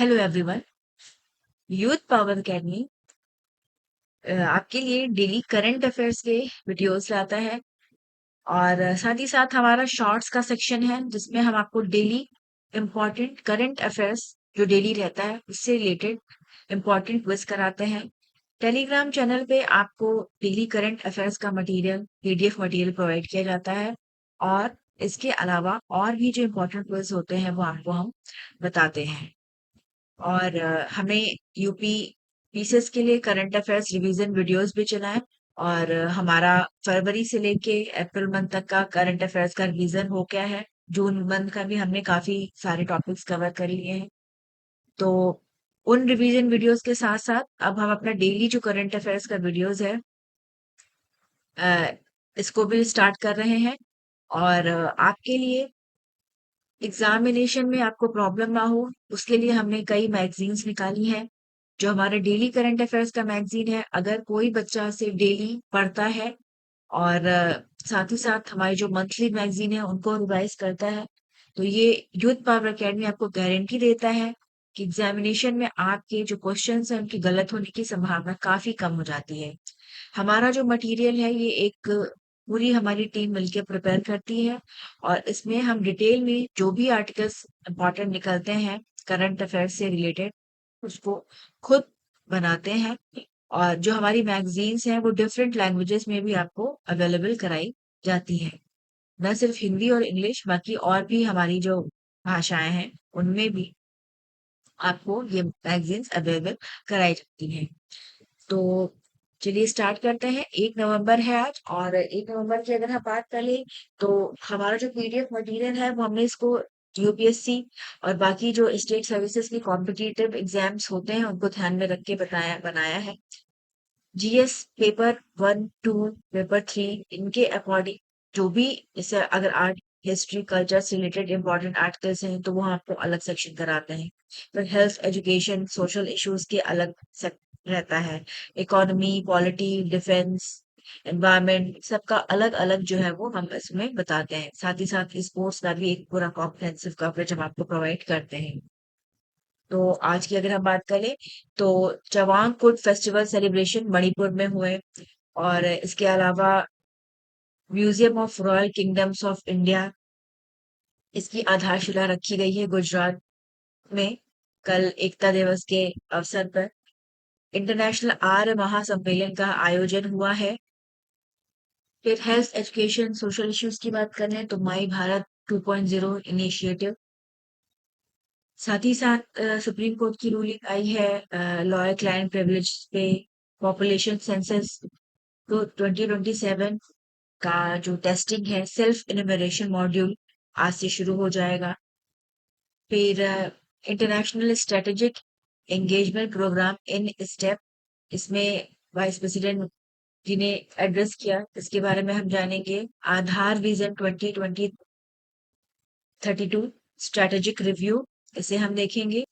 Hello everyone. Youth power academy आपके लिए daily current affairs के वीडियोस लाता है और साथ ही साथ हमारा शॉर्ट्स का सेक्शन है जिसमें हम आपको डेली इम्पोर्टेंट करंट अफेयर्स जो डेली रहता है उससे रिलेटेड इम्पोर्टेंट क्विज कराते हैं। टेलीग्राम चैनल पे आपको डेली करंट अफेयर्स का मटेरियल पीडीएफ मटेरियल प्रोवाइड किया जाता है और इसके अलावा और भी जो इम्पोर्टेंट क्विज होते हैं वो आपको हम बताते हैं। और हमें यूपी पीसीएस के लिए करंट अफेयर्स रिवीजन वीडियोस भी चलाएं और हमारा फरवरी से लेके अप्रैल मंथ तक का करंट अफेयर्स का रिवीजन हो गया है। जून मंथ का भी हमने काफी सारे टॉपिक्स कवर कर लिए हैं। तो उन रिवीजन वीडियोस के साथ साथ अब हम अपना डेली जो करंट अफेयर्स का वीडियोस है अ, इसको भी स्टार्ट कर रहे हैं। और आपके लिए एग्जामिनेशन में आपको प्रॉब्लम ना हो उसके लिए हमने कई मैगजीन्स निकाली हैं। जो हमारा डेली करंट अफेयर्स का मैगजीन है, अगर कोई बच्चा सिर्फ डेली पढ़ता है और साथ ही साथ हमारी जो मंथली मैगजीन है उनको रिवाइज करता है, तो ये यूथ पावर अकेडमी आपको गारंटी देता है कि एग्जामिनेशन में आपके जो क्वेश्चंस हैं उनकी गलत होने की संभावना काफी कम हो जाती है। हमारा जो मटेरियल है ये एक पूरी हमारी टीम मिलकर प्रिपेयर करती है और इसमें हम डिटेल में जो भी आर्टिकल्स इंपॉर्टेंट निकलते हैं करंट अफेयर्स से रिलेटेड उसको खुद बनाते हैं। और जो हमारी मैगजीन्स हैं वो डिफरेंट लैंग्वेजेस में भी आपको अवेलेबल कराई जाती है। न सिर्फ हिंदी और इंग्लिश, बाकी और भी हमारी जो भाषाएं हैं उनमें भी आपको ये मैगजीन्स अवेलेबल कराई जाती हैं। तो चलिए स्टार्ट करते हैं। 1 नवंबर है आज और 1 नवंबर की अगर हम बात करें तो हमारा जो पीडीएफ मटेरियल है वो हमने इसको यूपीएससी और बाकी जो स्टेट सर्विसेज की कॉम्पिटिटिव एग्जाम्स होते हैं उनको ध्यान में रख के बताया बनाया है। जीएस पेपर 1, 2, पेपर 3 इनके अकॉर्डिंग जो भी, जैसे अगर आर्ट हिस्ट्री कल्चर से रिलेटेड इंपॉर्टेंट आर्टिकल्स हैं तो वो आपको अलग सेक्शन कराते हैं। फिर हेल्थ एजुकेशन सोशल इश्यूज के अलग रहता है। इकोनॉमी पॉलिटी डिफेंस एनवायरमेंट सबका अलग अलग जो है वो हम इसमें बताते हैं। साथ ही साथ स्पोर्ट्स का भी एक पूरा कॉम्प्रिहेंसिव कवरेज हम आपको प्रोवाइड करते हैं। तो आज की अगर हम बात करें तो चवांग कुड फेस्टिवल सेलिब्रेशन मणिपुर में हुए और इसके अलावा museum of royal kingdoms of India इसकी आधारशिला रखी गई है गुजरात में कल एकता दिवस के अवसर पर। इंटरनेशनल आर्य महासम्मेलन का आयोजन हुआ है। फिर हेल्थ एजुकेशन सोशल इश्यूज की बात करें तो माई भारत 2.0 इनिशिएटिव। साथ ही साथ सुप्रीम कोर्ट की रूलिंग आई है लॉयर क्लाइंट प्रिविलेज पे। पॉपुलेशन सेंसस तो 2027 का जो टेस्टिंग है सेल्फ इन्यूमरेशन मॉड्यूल आज से शुरू हो जाएगा। फिर international strategic engagement programme in step, इसमें वाइस प्रेसिडेंट जी ने एड्रेस किया, इसके बारे में हम जानेंगे। आधार विजन 2032 स्ट्रेटेजिक रिव्यू, इसे हम देखेंगे।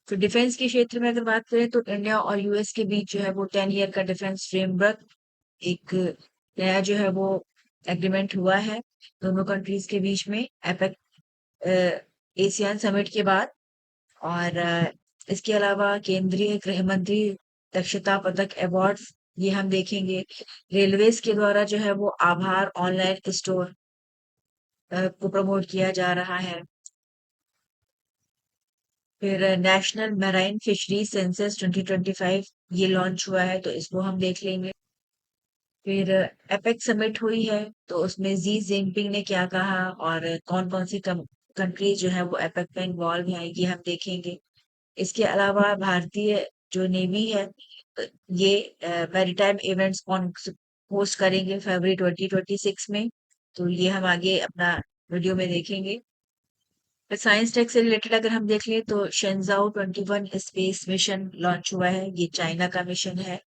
तो डिफेंस के क्षेत्र में अगर बात करें तो इंडिया और यूएस के बीच जो है वो 10 ईयर का डिफेंस फ्रेमवर्क एक नया जो है वो एग्रीमेंट हुआ है दोनों कंट्रीज के बीच में एपेक एशियन समिट के बाद। और इसके अलावा केंद्रीय गृह मंत्री दक्षता पदक अवार्ड ये हम देखेंगे। रेलवेज के द्वारा जो है वो आभार ऑनलाइन स्टोर को प्रमोट किया जा रहा है। फिर नेशनल मैराइन फिशरीज सेंसस 2025 ये लॉन्च हुआ है तो इसको हम देख लेंगे। फिर एपेक समिट हुई है तो उसमें जी जिनपिंग ने क्या कहा और कौन कौन सी कंट्रीज जो है वो एपेक में इन्वॉल्व है ये हम देखेंगे। इसके अलावा भारतीय जो नेवी है अ, ये मैरीटाइम इवेंट्स कौन होस्ट करेंगे फरवरी 2026 में, तो ये हम आगे अपना वीडियो में देखेंगे। साइंस टेक से रिलेटेड अगर हम देख लें तो शेंजाओ 21 स्पेस मिशन लॉन्च हुआ है, ये चाइना का मिशन है।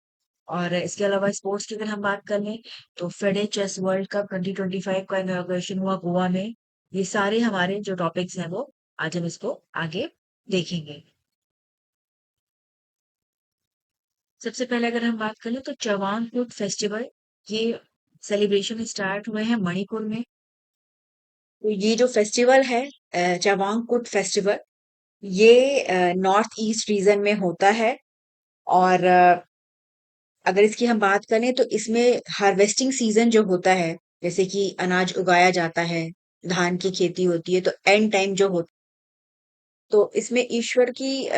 और इसके अलावा स्पोर्ट्स की अगर हम बात कर लें तो फेडे चेस वर्ल्ड कप 2025 का इनॉग्रेशन हुआ गोवा में। ये सारे हमारे जो टॉपिक्स हैं वो आज हम इसको आगे देखेंगे। सबसे पहले अगर हम बात करें तो चवांग कुड फेस्टिवल, ये सेलिब्रेशन स्टार्ट हुए हैं मणिपुर में। तो ये जो फेस्टिवल है चवांग कुड फेस्टिवल ये नॉर्थ ईस्ट रीजन में होता है। और अगर इसकी हम बात करें तो इसमें हार्वेस्टिंग सीजन जो होता है, जैसे कि अनाज उगाया जाता है, धान की खेती होती है, तो एंड टाइम जो होता, तो इसमें ईश्वर की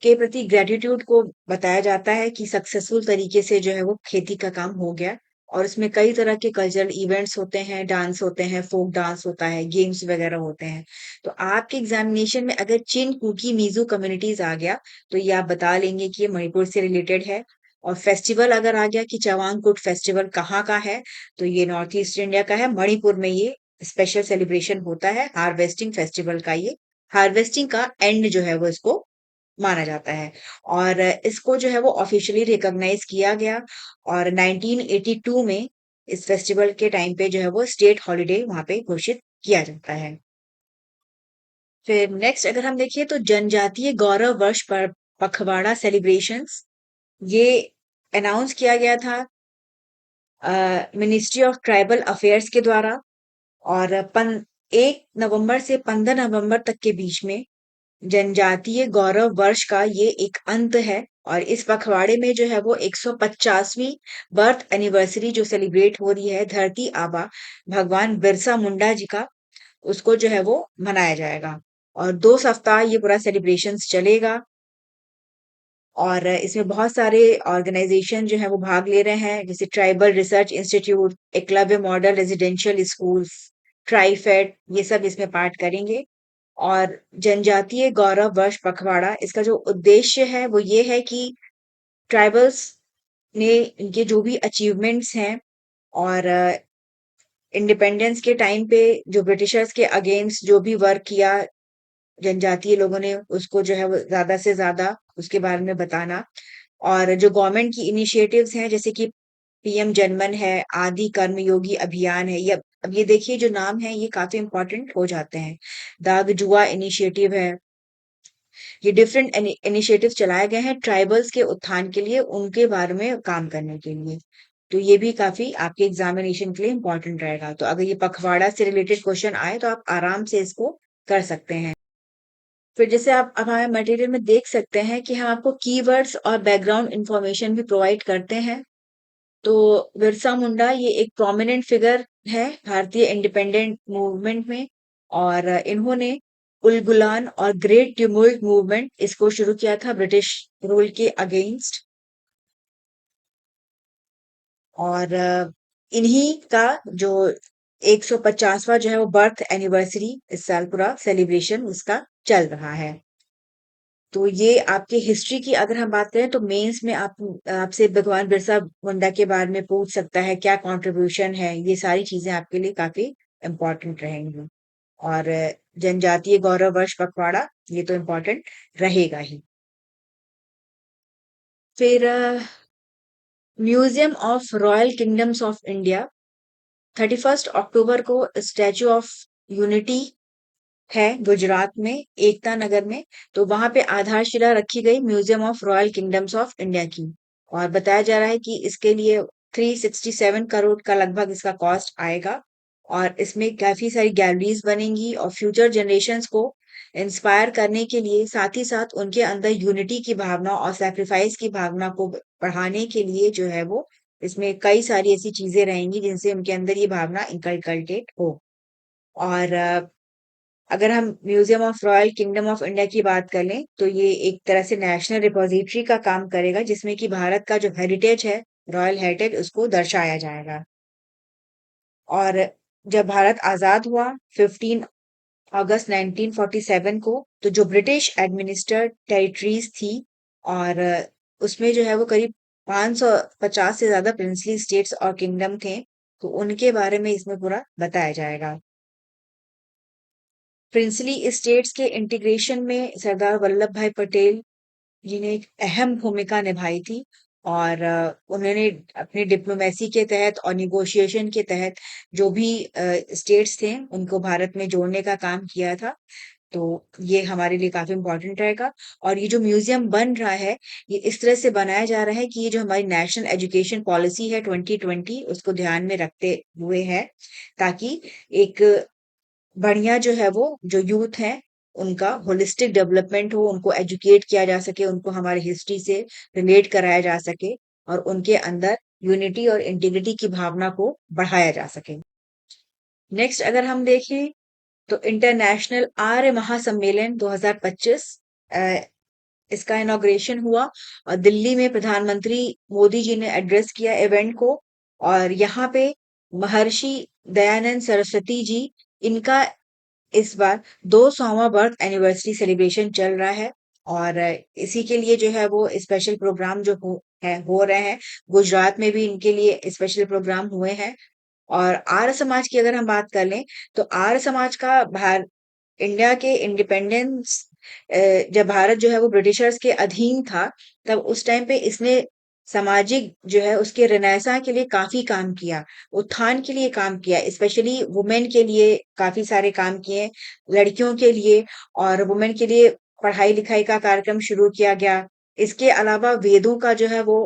के प्रति ग्रेटिट्यूड को बताया जाता है कि सक्सेसफुल तरीके से जो है वो खेती का काम हो गया। और इसमें कई तरह के कल्चरल इवेंट्स होते हैं, डांस होते हैं, फोक डांस होता है, गेम्स वगैरह होते हैं। तो आपके एग्जामिनेशन में अगर चिन कुकी मीजू कम्युनिटीज आ गया, तो ये आप बता लेंगे कि ये मणिपुर से रिलेटेड है। और फेस्टिवल अगर आ गया कि चवांग फेस्टिवल कहाँ का है, तो ये नॉर्थ ईस्ट इंडिया का है, मणिपुर में ये स्पेशल सेलिब्रेशन होता है हार्वेस्टिंग फेस्टिवल का। ये हार्वेस्टिंग का एंड जो है वो इसको माना जाता है। और इसको जो है वो ऑफिशियली रिकॉग्नाइज किया गया। और 1982 में इस फेस्टिवल के टाइम पे जो है वो स्टेट हॉलिडे वहां पे घोषित किया जाता है। फिर नेक्स्ट अगर हम देखिए तो जनजातीय गौरव वर्ष पर पखवाड़ा सेलिब्रेशंस, ये अनाउंस किया गया था मिनिस्ट्री ऑफ ट्राइबल अफेयर्स के द्वारा। और 1 नवंबर से 15 नवंबर तक के बीच में जनजातीय गौरव वर्ष का ये एक अंत है। और इस पखवाड़े में जो है वो 150वीं बर्थ एनिवर्सरी जो सेलिब्रेट हो रही है धरती आबा भगवान बिरसा मुंडा जी का, उसको जो है वो मनाया जाएगा। और 2 सप्ताह ये पूरा सेलिब्रेशंस चलेगा। और इसमें बहुत सारे ऑर्गेनाइजेशन जो है वो भाग ले रहे हैं, जैसे tribal research institute, Eklavya model residential schools, TRIFED, ये सब इसमें पार्ट करेंगे। और जनजातीय गौरव वर्ष पखवाड़ा, इसका जो उद्देश्य है वो ये है कि ट्राइबल्स ने इनके जो भी अचीवमेंट्स हैं, और इंडिपेंडेंस के टाइम पे जो ब्रिटिशर्स के अगेंस्ट जो भी वर्क किया जनजातीय लोगों ने, उसको जो है वो ज्यादा से ज्यादा उसके बारे में बताना। और जो गवर्नमेंट की इनिशिएटिव्स हैं, जैसे कि पीएम जनमन है, आदि कर्मयोगी अभियान है, ये अब ये देखिए जो नाम है ये काफी इंपॉर्टेंट हो जाते हैं। दाग जुआ इनिशिएटिव है। ये डिफरेंट इनिशिएटिव चलाए गए हैं ट्राइबल्स के उत्थान के लिए, उनके बारे में काम करने के लिए। तो ये भी काफी आपके एग्जामिनेशन के लिए इंपॉर्टेंट रहेगा। तो अगर ये पखवाड़ा से रिलेटेड क्वेश्चन आए तो आप आराम से इसको कर सकते हैं। फिर जैसे आप अब हमारे मटेरियल में देख सकते हैं कि हम आपको कीवर्ड्स और बैकग्राउंड इंफॉर्मेशन भी प्रोवाइड करते हैं। तो बिरसा मुंडा ये एक प्रोमिनेंट फिगर है भारतीय इंडिपेंडेंट मूवमेंट में। और इन्होंने उलगुलान और ग्रेट ट्यूमुल्ट मूवमेंट इसको शुरू किया था ब्रिटिश रूल के अगेंस्ट। और इन्हीं का जो 150वां जो है वो बर्थ एनिवर्सरी इस साल पूरा सेलिब्रेशन उसका चल रहा है। तो ये आपके हिस्ट्री की अगर हम बात करें तो मेंस में आप आपसे भगवान बिरसा मुंडा के बारे में पूछ सकता है, क्या कंट्रीब्यूशन है, ये सारी चीजें आपके लिए काफी इम्पोर्टेंट रहेंगी। और जनजातीय गौरव वर्ष पखवाड़ा ये तो इम्पोर्टेंट रहेगा ही। फिर museum of royal kingdoms of India, 31 अक्टूबर को स्टैचू ऑफ यूनिटी है गुजरात में, एकता नगर में। तो वहां पे आधारशिला रखी गई museum of royal kingdoms of India की। और बताया जा रहा है कि इसके लिए 367 करोड़ का लगभग इसका कॉस्ट आएगा। और इसमें काफी सारी गैलरीज बनेंगी और फ्यूचर जनरेशन्स को इंस्पायर करने के लिए, साथ ही साथ उनके अंदर यूनिटी की भावना और सैक्रिफाइस की भावना को बढ़ाने के लिए जो है वो इसमें कई सारी ऐसी चीजें रहेंगी जिनसे उनके अंदर ये भावना इनकलकेट हो। और अगर हम museum of royal kingdom of India की बात कर लें तो ये एक तरह से नेशनल रिपोजिटरी का काम करेगा, जिसमें कि भारत का जो हेरिटेज है, रॉयल हेरिटेज, उसको दर्शाया जाएगा। और जब भारत आजाद हुआ 15 अगस्त 1947 को, तो जो ब्रिटिश एडमिनिस्ट्रेड टेरिटरीज थी, और उसमें जो है वो करीब 550 से ज्यादा प्रिंसली स्टेट्स और किंगडम थे। तो उनके बारे में इसमें पूरा बताया जाएगा। प्रिंसली स्टेट्स के इंटीग्रेशन में सरदार वल्लभ भाई पटेल जी ने एक अहम भूमिका निभाई थी। और उन्होंने अपनी डिप्लोमेसी के तहत और निगोशिएशन के तहत जो भी स्टेट्स थे उनको भारत में जोड़ने का काम किया था। तो ये हमारे लिए काफी इंपॉर्टेंट रहेगा। और ये जो म्यूजियम बन रहा है, ये इस तरह से बनाया जा रहा है कि ये जो हमारी नेशनल एजुकेशन पॉलिसी है 2020 उसको ध्यान में रखते हुए है, ताकि एक बढ़िया जो है वो जो यूथ है उनका होलिस्टिक डेवलपमेंट हो, उनको एजुकेट किया जा सके, उनको हमारी हिस्ट्री से रिलेट कराया जा सके और उनके अंदर यूनिटी और इंटीग्रिटी की भावना को बढ़ाया जा सके। नेक्स्ट अगर हम देखें तो इंटरनेशनल आर्य महासम्मेलन 2025 इसका इनॉग्रेशन हुआ और दिल्ली में प्रधानमंत्री मोदी जी ने एड्रेस किया इवेंट को। और यहाँ पे महर्षि दयानंद सरस्वती जी, इनका इस बार 200वां बर्थ एनिवर्सरी सेलिब्रेशन चल रहा है और इसी के लिए जो है वो स्पेशल प्रोग्राम जो हो रहे हैं। गुजरात में भी इनके लिए स्पेशल प्रोग्राम हुए हैं। और आर्य समाज की अगर हम बात कर लें तो आर्य समाज का इंडिया के इंडिपेंडेंस जब भारत जो है वो ब्रिटिशर्स के अधीन था, तब उस टाइम पे इसने सामाजिक जो है उसके रिनायसा के लिए काफी काम किया, उत्थान के लिए काम किया, स्पेशली वुमेन के लिए काफी सारे काम किए, लड़कियों के लिए और वुमेन के लिए पढ़ाई लिखाई का कार्यक्रम शुरू किया गया। इसके अलावा वेदों का जो है वो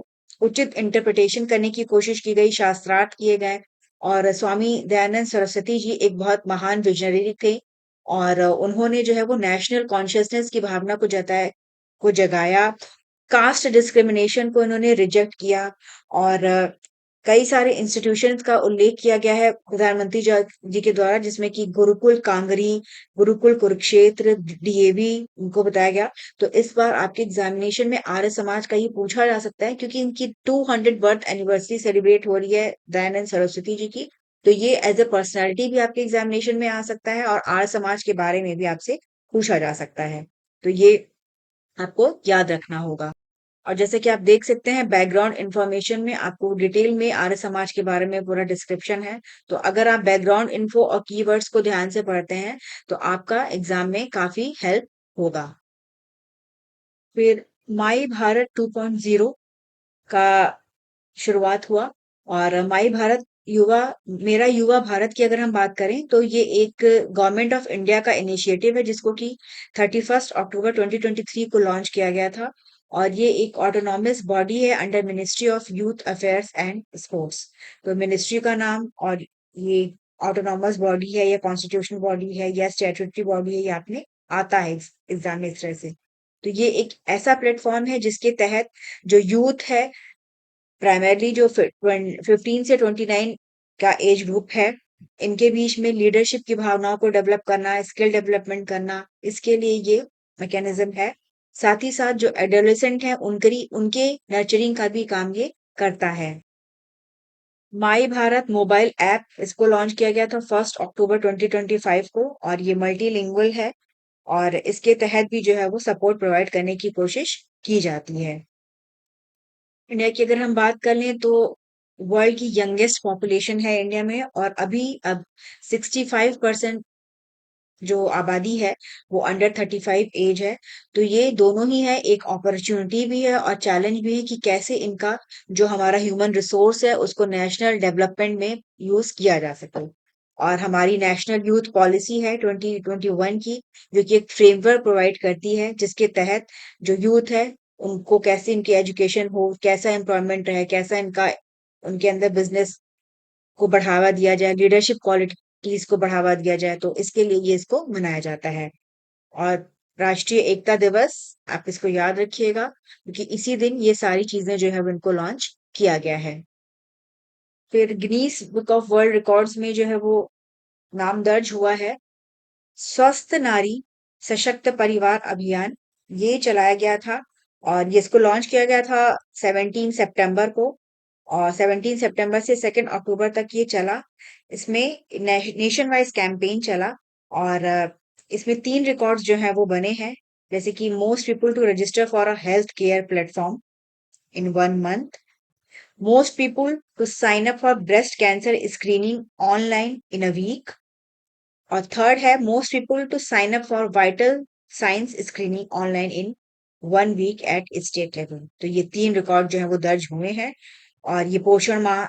उचित इंटरप्रिटेशन करने की कोशिश की गई, शास्त्रार्थ किए गए। और स्वामी दयानंद सरस्वती जी एक बहुत महान विजनरी थे और उन्होंने जो है वो नेशनल कॉन्शियसनेस की भावना को जगाया। कास्ट डिस्क्रिमिनेशन को इन्होंने रिजेक्ट किया और कई सारे इंस्टीट्यूशंस का उल्लेख किया गया है प्रधानमंत्री जी के द्वारा, जिसमें कि गुरुकुल कांगरी, गुरुकुल कुरुक्षेत्र, डीएवी इनको बताया गया। तो इस बार आपके एग्जामिनेशन में आर्य समाज का ही पूछा जा सकता है क्योंकि इनकी 200 बर्थ एनिवर्सरी सेलिब्रेट हो रही है दयानंद सरस्वती जी की। तो ये एज ए पर्सनैलिटी भी आपके एग्जामिनेशन में आ सकता है और आर्य समाज के बारे में भी आपसे पूछा जा सकता है। तो ये आपको याद रखना होगा। और जैसे कि आप देख सकते हैं बैकग्राउंड इंफॉर्मेशन में आपको डिटेल में आर्य समाज के बारे में पूरा डिस्क्रिप्शन है। तो अगर आप बैकग्राउंड इन्फो और कीवर्ड्स को ध्यान से पढ़ते हैं तो आपका एग्जाम में काफी हेल्प होगा। फिर माई भारत 2.0 का शुरुआत हुआ और माई भारत युवा मेरा युवा भारत की अगर हम बात करें तो ये एक गवर्नमेंट ऑफ इंडिया का इनिशिएटिव है जिसको कि 31 अक्टूबर 2023 को लॉन्च किया गया था। और ये एक ऑटोनॉमस बॉडी है under ministry of youth affairs and sports. तो मिनिस्ट्री का नाम और ये ऑटोनॉमस बॉडी है या कॉन्स्टिट्यूशनल बॉडी है या स्टैट्यूटरी बॉडी है, ये आपने आता है एग्जाम में इस तरह से। तो ये एक ऐसा प्लेटफॉर्म है जिसके तहत जो यूथ है, प्राइमरली जो 15 से 29 का एज ग्रुप है, इनके बीच में लीडरशिप की भावनाओं को डेवलप करना, स्किल डेवलपमेंट करना, इसके लिए ये मैकेनिज्म है। साथ ही साथ जो एडोलेसेंट है उनके नर्चरिंग का भी काम ये करता है। माई भारत मोबाइल ऐप इसको लॉन्च किया गया था 1 अक्टूबर 2025 को और ये मल्टीलिंगुअल है और इसके तहत भी जो है वो सपोर्ट प्रोवाइड करने की कोशिश की जाती है। इंडिया की अगर हम बात कर लें तो वर्ल्ड की यंगेस्ट पॉपुलेशन है इंडिया में और अब 65% जो आबादी है वो अंडर 35 एज है। तो ये दोनों ही है, एक अपॉर्चुनिटी भी है और चैलेंज भी है कि कैसे इनका जो हमारा ह्यूमन रिसोर्स है उसको नेशनल डेवलपमेंट में यूज किया जा सके। और हमारी नेशनल यूथ पॉलिसी है 2021 की, जो कि एक फ्रेमवर्क प्रोवाइड करती है जिसके तहत जो यूथ है उनको कैसे इनकी एजुकेशन हो, कैसा एम्प्लॉयमेंट रहे, कैसा इनका उनके अंदर बिजनेस को बढ़ावा दिया जाए, लीडरशिप क्वालिटीज को बढ़ावा दिया जाए, तो इसके लिए ये इसको मनाया जाता है। और राष्ट्रीय एकता दिवस आप इसको याद रखिएगा क्योंकि इसी दिन ये सारी चीजें जो है उनको लॉन्च किया गया है। फिर Guinness book of world records में जो है वो नाम दर्ज हुआ है। स्वस्थ नारी सशक्त परिवार अभियान ये चलाया गया था और ये इसको लॉन्च किया गया था 17 सितंबर को और 17 सितंबर से 2 अक्टूबर तक ये चला। इसमें नेशन वाइज कैंपेन चला और इसमें 3 रिकॉर्ड्स जो है वो बने हैं, जैसे कि most people to register for a health care platform in 1 month, most people to sign up for breast cancer screening online in a week, और थर्ड है most people to sign up for vital science screening online in 1 week eight state level. तो ये 3 record जो है वो दर्ज हुए हैं और ये पोषण माह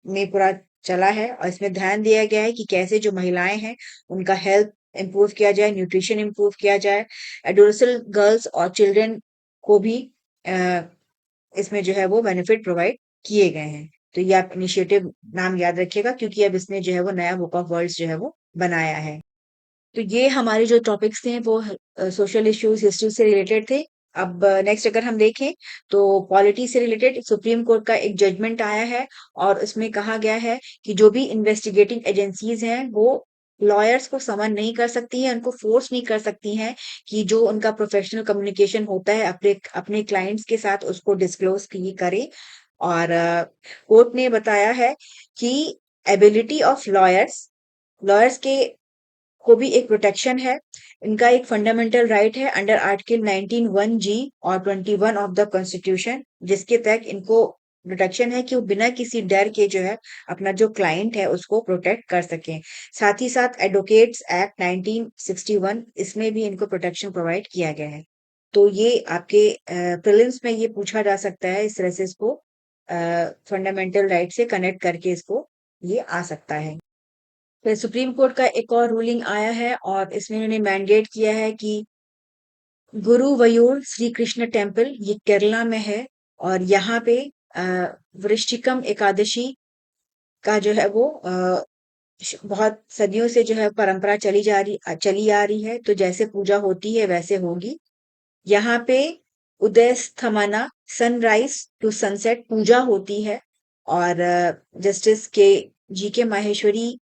में पूरा चला है और इसमें ध्यान दिया गया है कि कैसे जो महिलाएं हैं उनका हेल्थ इम्प्रूव किया जाए, न्यूट्रिशन इम्प्रूव किया जाए, एडोलसेंट गर्ल्स और चिल्ड्रन को भी अ, इसमें जो है वो बेनिफिट प्रोवाइड किए गए हैं। तो ये आप इनिशिएटिव नाम याद रखिएगा क्योंकि अब इसने जो है वो नया बुक ऑफ वर्ड्स जो है वो बनाया है। तो ये हमारे जो टॉपिक्स थे वो सोशल इश्यूज हिस्ट्री से रिलेटेड थे। अब नेक्स्ट अगर हम देखें तो पॉलिटी से रिलेटेड सुप्रीम कोर्ट का एक जजमेंट आया है और उसमें कहा गया है कि जो भी इन्वेस्टिगेटिंग एजेंसीज हैं वो लॉयर्स को समन नहीं कर सकती हैं, उनको फोर्स नहीं कर सकती हैं कि जो उनका प्रोफेशनल कम्युनिकेशन होता है अपने अपने क्लाइंट्स के साथ उसको डिस्क्लोज करें। और कोर्ट ने बताया है कि एबिलिटी ऑफ लॉयर्स लॉयर्स के को भी एक प्रोटेक्शन है। इनका एक फंडामेंटल राइट है अंडर आर्टिकल 19(1) जी और 21 ऑफ द कॉन्स्टिट्यूशन, जिसके तहत इनको प्रोटेक्शन है कि वो बिना किसी डर के जो है अपना जो क्लाइंट है उसको प्रोटेक्ट कर सकें। साथ ही साथ एडवोकेट्स एक्ट 1961 इसमें भी इनको प्रोटेक्शन प्रोवाइड किया गया है। तो ये आपके प्रीलिम्स में ये पूछा जा सकता है, इस तरह से इसको फंडामेंटल राइट से कनेक्ट करके इसको ये आ सकता है। फिर सुप्रीम कोर्ट का एक और रूलिंग आया है और इसमें इन्होंने मैंडेट किया है कि गुरुवयूर श्री कृष्ण टेम्पल ये केरला में है और यहाँ पे अ, वृश्चिकम एकादशी का जो है वो बहुत सदियों से जो है परंपरा चली आ रही है। तो जैसे पूजा होती है वैसे होगी। यहाँ पे उदय स्थमना सनराइज टू सनसेट पूजा होती है और जस्टिस के जी के माहेश्वरी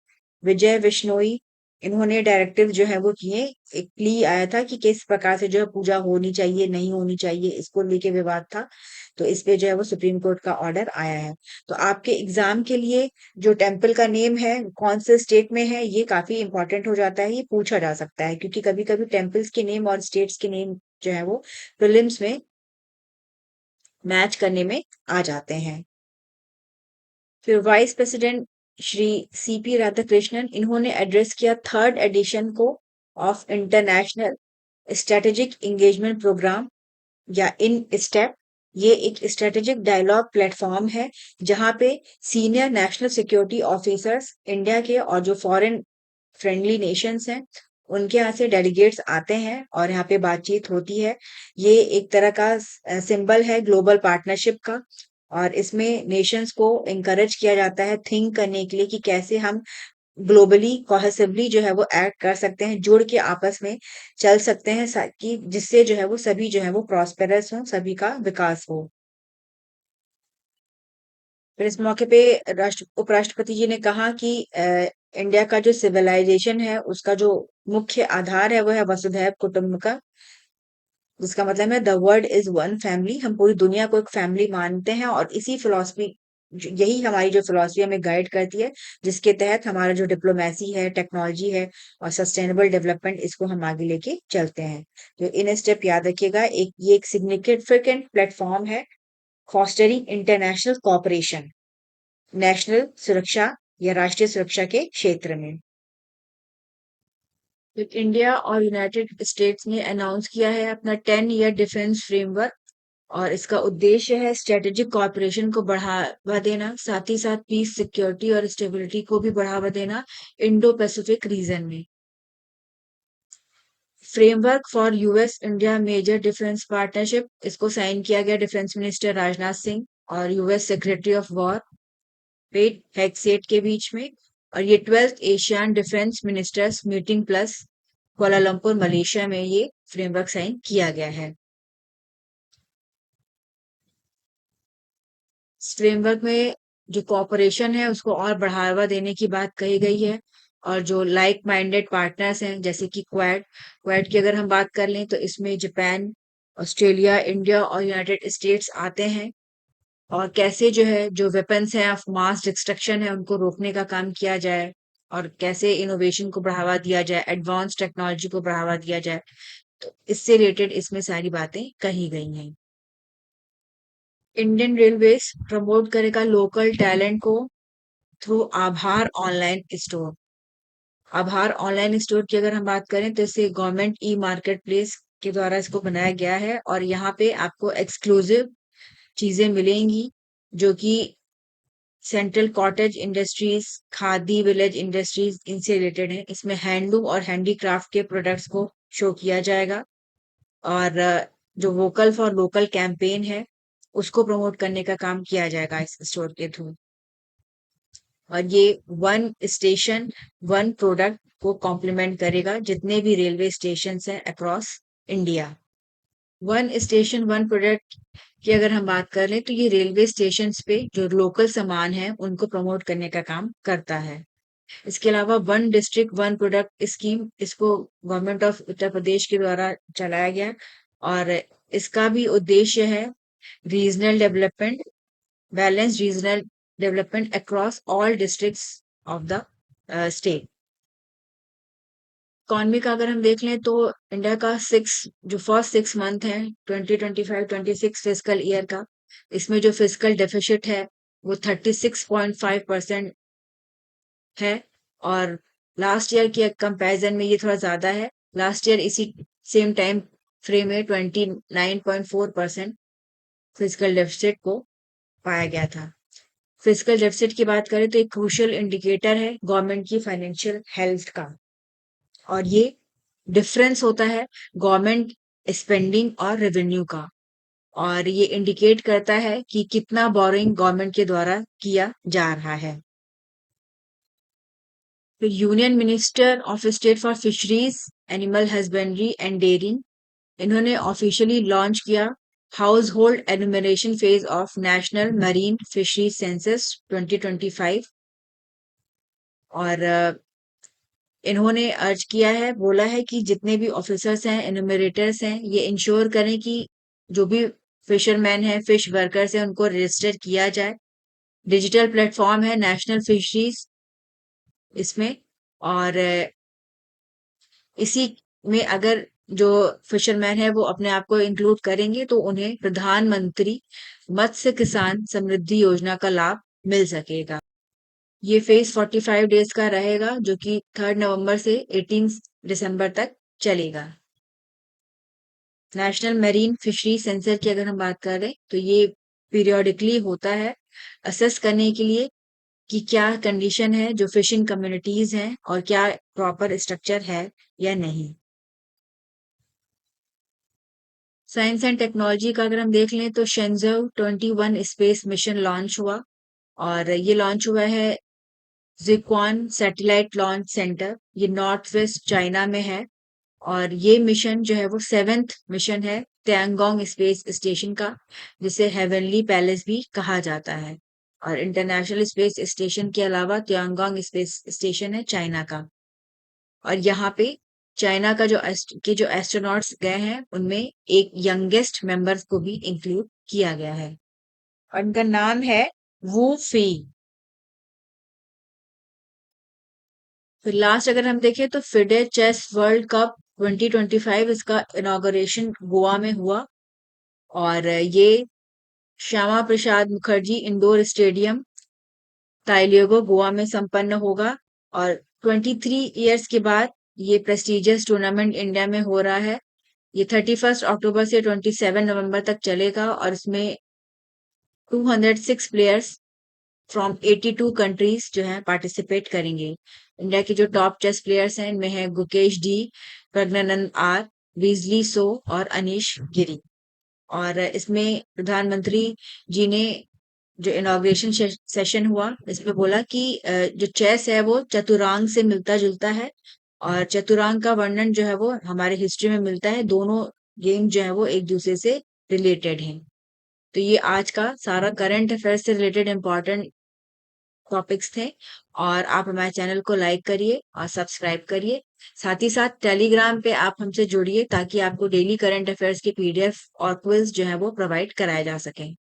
विजय विश्नोई इन्होंने डायरेक्टिव जो है वो किए। एक प्ली आया था कि किस प्रकार से जो है पूजा होनी चाहिए नहीं होनी चाहिए, इसको लेके विवाद था। तो इस पे जो है वो सुप्रीम कोर्ट का ऑर्डर आया है। तो आपके एग्जाम के लिए जो टेम्पल का नेम है कौन से स्टेट में है ये काफी इंपॉर्टेंट हो जाता है, ये पूछा जा सकता है क्योंकि कभी कभी टेम्पल्स के नेम और स्टेट्स के नेम जो है वो प्रीलिम्स में मैच करने में आ जाते हैं। फिर vice president Shri CP Radhakrishnan इन्होंने एड्रेस किया थर्ड एडिशन को of international strategic engagement programme या इन स्टेप। ये एक स्ट्रेटेजिक डायलॉग प्लेटफॉर्म है जहां पे senior national security officers India के और जो फॉरेन फ्रेंडली नेशंस हैं उनके यहाँ से डेलीगेट्स आते हैं और यहाँ पे बातचीत होती है। ये एक तरह का सिंबल है ग्लोबल पार्टनरशिप का और इसमें नेशंस को इनकरेज किया जाता है थिंक करने के लिए कि कैसे हम ग्लोबली कोहेसिवली जो है वो एक्ट कर सकते हैं, जुड़ के आपस में चल सकते हैं कि जिससे जो है वो सभी जो है वो प्रॉस्पेरस हो, सभी का विकास हो। फिर इस मौके पे राष्ट्र उपराष्ट्रपति जी ने कहा कि इंडिया का जो सिविलाइजेशन है उसका जो मुख्य आधार है वो है वसुधैव कुटुंबकम, जिसका मतलब है the world is one family. हम पूरी दुनिया को एक फैमिली मानते हैं और इसी फिलॉसफी यही हमारी जो फिलॉसफी हमें गाइड करती है, जिसके तहत हमारा जो डिप्लोमेसी है टेक्नोलॉजी है और सस्टेनेबल डेवलपमेंट इसको हम आगे लेके चलते हैं। तो इन स्टेप याद रखिएगा, एक ये एक सिग्निफिकेंट प्लेटफॉर्म है फॉस्टरिंग इंटरनेशनल कॉपरेशन नेशनल सुरक्षा या राष्ट्रीय सुरक्षा के क्षेत्र में। फिर इंडिया और यूनाइटेड स्टेट्स ने अनाउंस किया है अपना 10 ईयर डिफेंस फ्रेमवर्क और इसका उद्देश्य है स्ट्रेटेजिक कॉपरेशन को बढ़ावा देना, साथ ही साथ पीस सिक्योरिटी और स्टेबिलिटी को भी बढ़ावा देना इंडो पैसिफिक रीजन में। Framework for US India major defence partnership इसको साइन किया गया डिफेंस मिनिस्टर राजनाथ सिंह और यूएस सेक्रेटरी ऑफ वॉर पेट हेगसेट के बीच में। और ये 12th Asian defence ministers meeting plus Kuala Lumpur Malaysia में ये फ्रेमवर्क साइन किया गया है। इस फ्रेमवर्क में जो कॉपरेशन है उसको और बढ़ावा देने की बात कही गई है और जो लाइक माइंडेड पार्टनर्स हैं जैसे कि क्वाड क्वाड की अगर हम बात कर लें तो इसमें जापान ऑस्ट्रेलिया इंडिया और यूनाइटेड स्टेट्स आते हैं और कैसे जो है जो वेपन्स हैं ऑफ मास डिस्ट्रक्शन है उनको रोकने का काम किया जाए और कैसे इनोवेशन को बढ़ावा दिया जाए, एडवांस टेक्नोलॉजी को बढ़ावा दिया जाए। तो इससे रिलेटेड इसमें सारी बातें कही गई हैं। इंडियन रेलवेज प्रमोट करेगा लोकल टैलेंट को थ्रू आभार ऑनलाइन स्टोर। आभार ऑनलाइन स्टोर की अगर हम बात करें तो इसे गवर्नमेंट ई मार्केट प्लेस के द्वारा इसको बनाया गया है और यहाँ पे आपको एक्सक्लूसिव चीजें मिलेंगी जो कि central cottage industries khadi village industries इनसे रिलेटेड है। इसमें हैंडलूम और हैंडीक्राफ्ट के प्रोडक्ट्स को शो किया जाएगा और जो वोकल फॉर लोकल कैंपेन है उसको प्रमोट करने का काम किया जाएगा इस स्टोर के थ्रू। और ये वन स्टेशन वन प्रोडक्ट को कॉम्प्लीमेंट करेगा जितने भी रेलवे स्टेशन हैं across India. One station one product की अगर हम बात कर लें तो ये रेलवे स्टेशन पे जो लोकल सामान है उनको प्रमोट करने का काम करता है। इसके अलावा one district one product scheme, इसको गवर्नमेंट ऑफ उत्तर प्रदेश के द्वारा चलाया गया और इसका भी उद्देश्य है regional development, balance regional development across all districts of the state. Economy का अगर हम देख लें तो इंडिया का जो फर्स्ट 6 मंथ है 2025-26 फिजिकल ईयर का, इसमें जो फिजिकल डेफिसिट है वो 36.5% है और लास्ट ईयर के कंपैरिजन में ये थोड़ा ज्यादा है। लास्ट ईयर इसी सेम टाइम फ्रेम में 29.4% फिजिकल डेफिसिट को पाया गया था। फिजिकल डेफिसिट की बात करें तो एक क्रूशियल इंडिकेटर है गवर्नमेंट की फाइनेंशियल हेल्थ का और ये डिफरेंस होता है गवर्नमेंट स्पेंडिंग और रेवेन्यू का और ये इंडिकेट करता है कि कितना बोरिंग गवर्नमेंट के द्वारा किया जा रहा है। तो union minister of state for fisheries, animal husbandry and dairying, इन्होंने ऑफिशियली लॉन्च किया house hold enumeration phase of national marine fisheries census 2025 और इन्होंने अर्ज किया है, बोला है कि जितने भी ऑफिसर्स हैं, एनुमरेटर्स हैं, ये इंश्योर करें कि जो भी फिशरमैन हैं, फिश वर्कर्स हैं, उनको रजिस्टर किया जाए। डिजिटल प्लेटफॉर्म है नेशनल फिशरीज इसमें और इसी में अगर जो फिशरमैन है वो अपने आप को इंक्लूड करेंगे तो उन्हें प्रधानमंत्री मत्स्य किसान समृद्धि योजना का लाभ मिल सकेगा। ये फेज 45 डेज का रहेगा जो कि 3 नवंबर से 18 दिसंबर तक चलेगा। नेशनल मैरीन फिशरी सेंसर की अगर हम बात करें तो ये पीरियोडिकली होता है असेस करने के लिए कि क्या कंडीशन है जो फिशिंग कम्युनिटीज हैं और क्या प्रॉपर स्ट्रक्चर है या नहीं। साइंस एंड टेक्नोलॉजी का अगर हम देख लें तो शेंजो 21 स्पेस मिशन लॉन्च हुआ और ये लॉन्च हुआ है जिक्वान सैटेलाइट लॉन्च सेंटर, ये नॉर्थ वेस्ट चाइना में है और ये मिशन जो है वो 7th मिशन है त्यांगोंग स्पेस स्टेशन का, जिसे हेवनली पैलेस भी कहा जाता है और इंटरनेशनल स्पेस स्टेशन के अलावा त्यांगोंग स्पेस स्टेशन है चाइना का और यहाँ पे चाइना का जो एस्ट्रोनॉट्स गए हैं उनमें एक यंगेस्ट मेंबर्स को भी इंक्लूड किया गया है और उनका नाम है वू फी। फिर लास्ट अगर हम देखें तो फिडे चेस वर्ल्ड कप 2025 इसका इनॉग्रेशन गोवा में हुआ और ये श्यामा प्रसाद मुखर्जी इंडोर स्टेडियम ताइलियोगो गोवा में संपन्न होगा और 23 इयर्स के बाद ये प्रेस्टिजियस टूर्नामेंट इंडिया में हो रहा है। ये 31 अक्टूबर से 27 नवंबर तक चलेगा और इसमें 206 प्लेयर्स फ्रॉम 82 कंट्रीज जो हैं पार्टिसिपेट करेंगे। इंडिया के जो टॉप चेस प्लेयर्स हैं इनमें है गुकेश डी, प्रज्ञानंद आर, बीजली सो और अनीश गिरी और इसमें प्रधानमंत्री जी ने जो इनॉग्रेशन सेशन हुआ इसमें बोला कि जो चेस है वो चतुरांग से मिलता जुलता है और चतुरांग का वर्णन जो है वो हमारे हिस्ट्री में मिलता है, दोनों गेम जो है वो एक दूसरे से रिलेटेड हैं। तो ये आज का सारा करंट अफेयर्स से रिलेटेड इंपॉर्टेंट टॉपिक्स थे और आप हमारे चैनल को लाइक करिए और सब्सक्राइब करिए। साथ ही साथ टेलीग्राम पे आप हमसे जुड़िए ताकि आपको डेली करंट अफेयर्स की पीडीएफ और क्विज जो है वो प्रोवाइड कराए जा सकें।